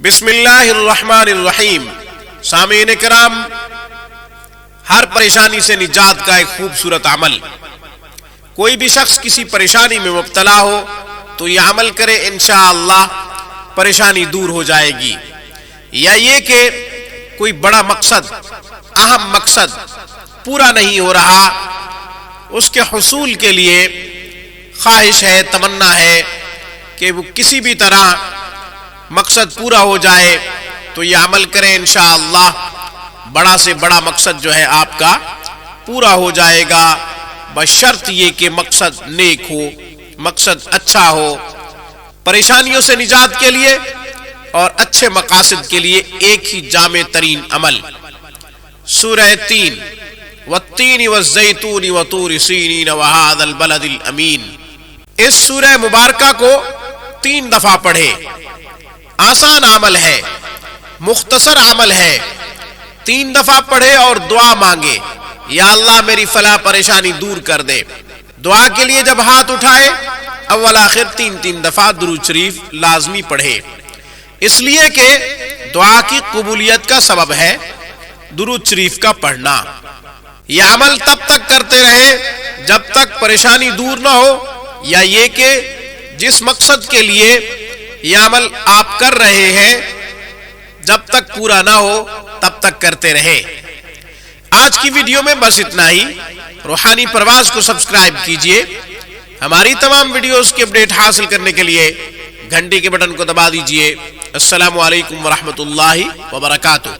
बिस्मिल्लाहिर्रहमानिर्रहीम। सामीन किराम, हर परेशानी से निजात का एक खूबसूरत अमल। कोई भी शख्स किसी परेशानी में मुब्तला हो तो यह अमल करे, इंशाअल्लाह परेशानी दूर हो जाएगी। या ये कि कोई बड़ा मकसद, अहम मकसद पूरा नहीं हो रहा, उसके हुसूल के लिए ख्वाहिश है, तमन्ना है कि वो किसी भी तरह मकसद पूरा हो जाए, तो यह अमल करें, इंशाअल्लाह बड़ा से बड़ा मकसद जो है आपका पूरा हो जाएगा, बशर्त ये कि मकसद नेक हो, मकसद अच्छा हो। परेशानियों से निजात के लिए और अच्छे मकासद के लिए एक ही जामे तरीन अमल। सूरह 3, वत्तीन वज़ैतून वतूर सीनीन वहादल बलदिल अमीन। इस सूरह मुबारका को 3 दफा पढ़े। आसान अमल है, मुख्तसर अमल है। 3 दफा पढ़े और दुआ मांगे, या अल्लाह मेरी फला परेशानी दूर कर दे। दुआ के लिए जब हाथ उठाए, अव्वल आखिर 3 दफा दुरूद शरीफ लाजमी पढ़े, इसलिए कि दुआ की कबूलियत का सबब है दुरूद शरीफ का पढ़ना। यह अमल तब तक करते रहे जब तक परेशानी दूर ना हो, या ये कि जिस मकसद के लिए यह अमल आप कर रहे हैं जब तक पूरा ना हो तब तक करते रहे। आज की वीडियो में बस इतना ही। रूहानी परवाज को सब्सक्राइब कीजिए। हमारी तमाम वीडियोस की अपडेट हासिल करने के लिए घंटी के बटन को दबा दीजिए। अस्सलामु अलैकुम वरहमतुल्लाहि वबरकातुहू।